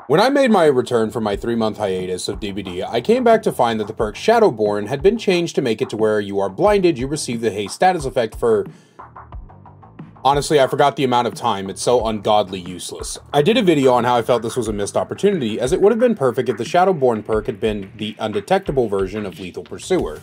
When I made my return from my 3-month hiatus of DBD, I came back to find that the perk Shadowborn had been changed to make it to where you are blinded, you receive the haste status effect for... Honestly, I forgot the amount of time, it's so ungodly useless. I did a video on how I felt this was a missed opportunity, as it would have been perfect if the Shadowborn perk had been the undetectable version of Lethal Pursuer.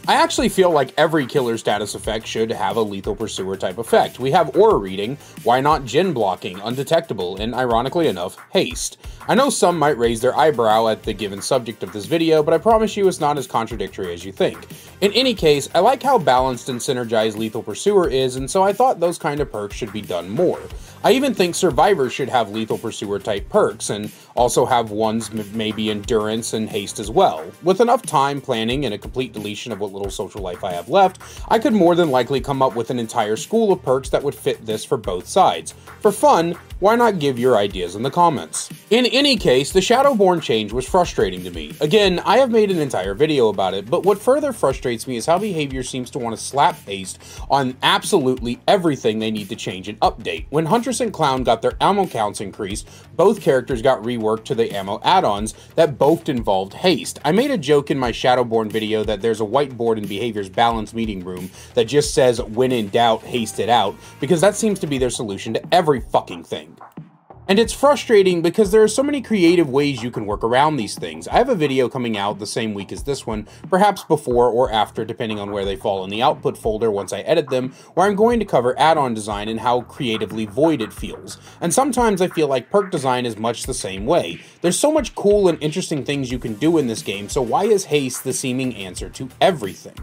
I actually feel like every killer status effect should have a Lethal Pursuer type effect. We have Aura Reading, why not Djinn Blocking, Undetectable, and ironically enough, Haste. I know some might raise their eyebrow at the given subject of this video, but I promise you it's not as contradictory as you think. In any case, I like how balanced and synergized Lethal Pursuer is, and so I thought those kind of perks should be done more. I even think Survivors should have Lethal Pursuer type perks, and also have ones maybe Endurance and Haste as well. With enough time, planning, and a complete deletion of what little social life I have left, I could more than likely come up with an entire school of perks that would fit this for both sides. For fun, why not give your ideas in the comments? In any case, the Shadowborn change was frustrating to me. Again, I have made an entire video about it, but what further frustrates me is how behavior seems to want to slap haste on absolutely everything they need to change and update. When Huntress and Clown got their ammo counts increased, both characters got reworked to the ammo add-ons that both involved haste. I made a joke in my Shadowborn video that there's a whiteboard in Behavior's balance meeting room that just says, when in doubt, haste it out, because that seems to be their solution to every fucking thing. And it's frustrating because there are so many creative ways you can work around these things. I have a video coming out the same week as this one, perhaps before or after, depending on where they fall in the output folder once I edit them, where I'm going to cover add-on design and how creatively void it feels. And sometimes I feel like perk design is much the same way. There's so much cool and interesting things you can do in this game, so why is haste the seeming answer to everything?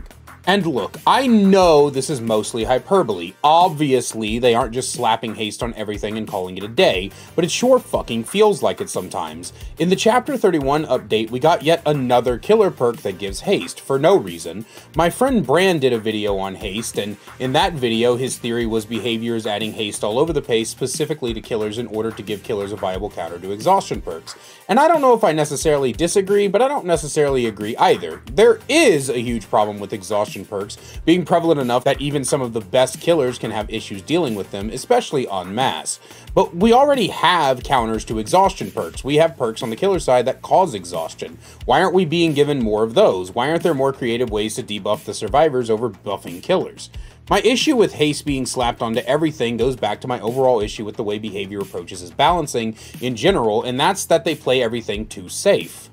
And look, I know this is mostly hyperbole. Obviously, they aren't just slapping haste on everything and calling it a day, but it sure fucking feels like it sometimes. In the Chapter 31 update, we got yet another killer perk that gives haste, for no reason. My friend Brand did a video on haste, and in that video, his theory was behavior is adding haste all over the place, specifically to killers in order to give killers a viable counter to exhaustion perks. And I don't know if I necessarily disagree, but I don't necessarily agree either. There is a huge problem with exhaustion perks being prevalent enough that even some of the best killers can have issues dealing with them, especially en masse. But we already have counters to exhaustion perks. We have perks on the killer side that cause exhaustion. Why aren't we being given more of those? Why aren't there more creative ways to debuff the survivors over buffing killers? My issue with haste being slapped onto everything goes back to my overall issue with the way behavior approaches his balancing in general, and that's that they play everything too safe.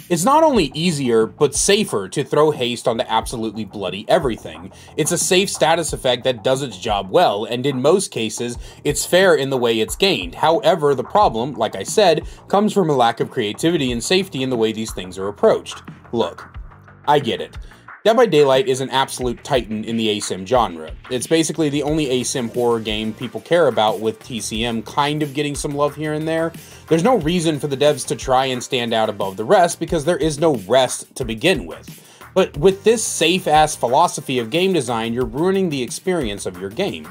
It's not only easier, but safer to throw haste onto absolutely bloody everything. It's a safe status effect that does its job well, and in most cases, it's fair in the way it's gained. However, the problem, like I said, comes from a lack of creativity and safety in the way these things are approached. Look, I get it. Dead by Daylight is an absolute titan in the ASIM genre. It's basically the only ASIM horror game people care about, with TCM kind of getting some love here and there. There's no reason for the devs to try and stand out above the rest because there is no rest to begin with. But with this safe-ass philosophy of game design, you're ruining the experience of your game.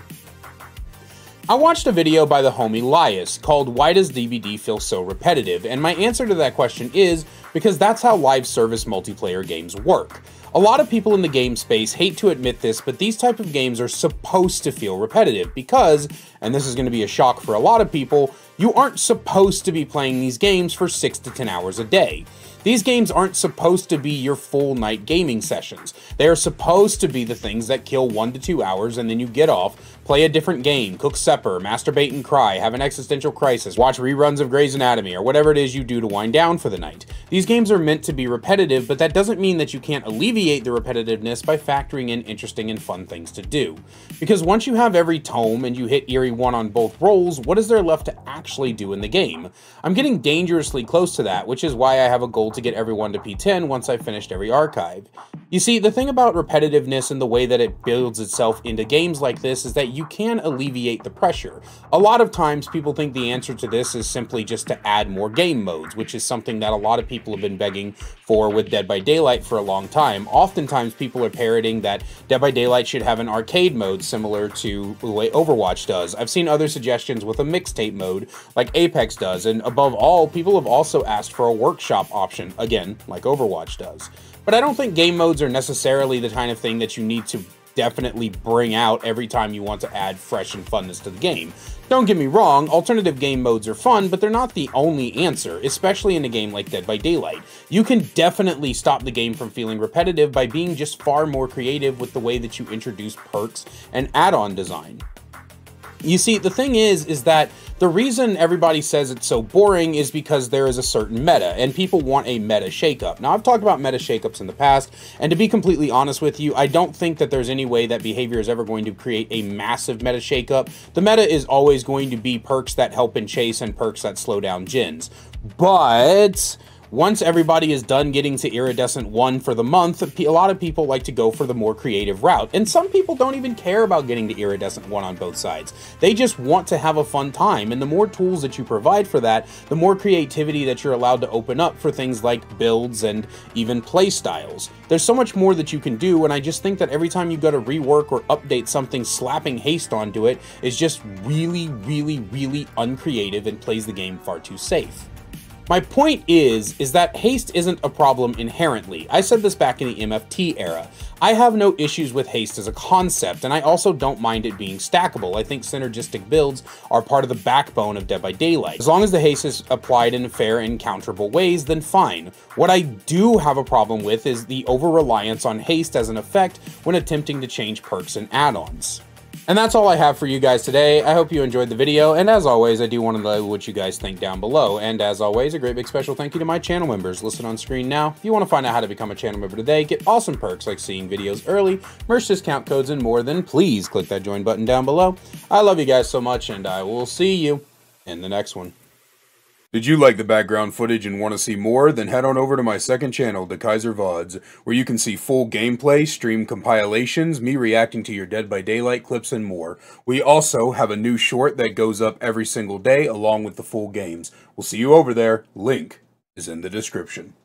I watched a video by the homie Lias called Why Does DBD Feel So Repetitive? And my answer to that question is because that's how live service multiplayer games work. A lot of people in the game space hate to admit this, but these type of games are supposed to feel repetitive because, and this is going to be a shock for a lot of people, you aren't supposed to be playing these games for 6 to 10 hours a day. These games aren't supposed to be your full night gaming sessions. They are supposed to be the things that kill 1 to 2 hours and then you get off, play a different game, cook supper, masturbate and cry, have an existential crisis, watch reruns of Grey's Anatomy, or whatever it is you do to wind down for the night. These games are meant to be repetitive, but that doesn't mean that you can't alleviate the repetitiveness by factoring in interesting and fun things to do. Because once you have every tome and you hit Eerie 1 on both rolls, what is there left to actually do in the game? I'm getting dangerously close to that, which is why I have a goal to get everyone to P10 once I've finished every archive. You see, the thing about repetitiveness and the way that it builds itself into games like this is that you can alleviate the pressure. A lot of times people think the answer to this is simply just to add more game modes, which is something that a lot of people have been begging for with Dead by Daylight for a long time. Oftentimes people are parroting that Dead by Daylight should have an arcade mode similar to the way Overwatch does. I've seen other suggestions with a mixtape mode like Apex does, and above all, people have also asked for a workshop option, again, like Overwatch does. But I don't think game modes are necessarily the kind of thing that you need to definitely bring out every time you want to add fresh and funness to the game. Don't get me wrong, alternative game modes are fun, but they're not the only answer, especially in a game like Dead by Daylight. You can definitely stop the game from feeling repetitive by being just far more creative with the way that you introduce perks and add-on design. You see, the thing is that the reason everybody says it's so boring is because there is a certain meta, and people want a meta shakeup. Now, I've talked about meta shakeups in the past, and to be completely honest with you, I don't think that there's any way that behavior is ever going to create a massive meta shakeup. The meta is always going to be perks that help in chase and perks that slow down gens. But once everybody is done getting to Iridescent 1 for the month, a lot of people like to go for the more creative route. And some people don't even care about getting to Iridescent 1 on both sides. They just want to have a fun time. And the more tools that you provide for that, the more creativity that you're allowed to open up for things like builds and even play styles. There's so much more that you can do, and I just think that every time you go to rework or update something, slapping haste onto it is just really, really, really uncreative and plays the game far too safe. My point is that haste isn't a problem inherently. I said this back in the MFT era. I have no issues with haste as a concept, and I also don't mind it being stackable. I think synergistic builds are part of the backbone of Dead by Daylight. As long as the haste is applied in fair and counterable ways, then fine. What I do have a problem with is the over-reliance on haste as an effect when attempting to change perks and add-ons. And that's all I have for you guys today. I hope you enjoyed the video, and as always, I do want to know what you guys think down below. And as always, a great big special thank you to my channel members listed on screen now. If you want to find out how to become a channel member today, get awesome perks like seeing videos early, merch discount codes, and more, then please click that join button down below. I love you guys so much, and I will see you in the next one. Did you like the background footage and want to see more? Then head on over to my second channel, The Kaiser VODs, where you can see full gameplay, stream compilations, me reacting to your Dead by Daylight clips, and more. We also have a new short that goes up every single day along with the full games. We'll see you over there. Link is in the description.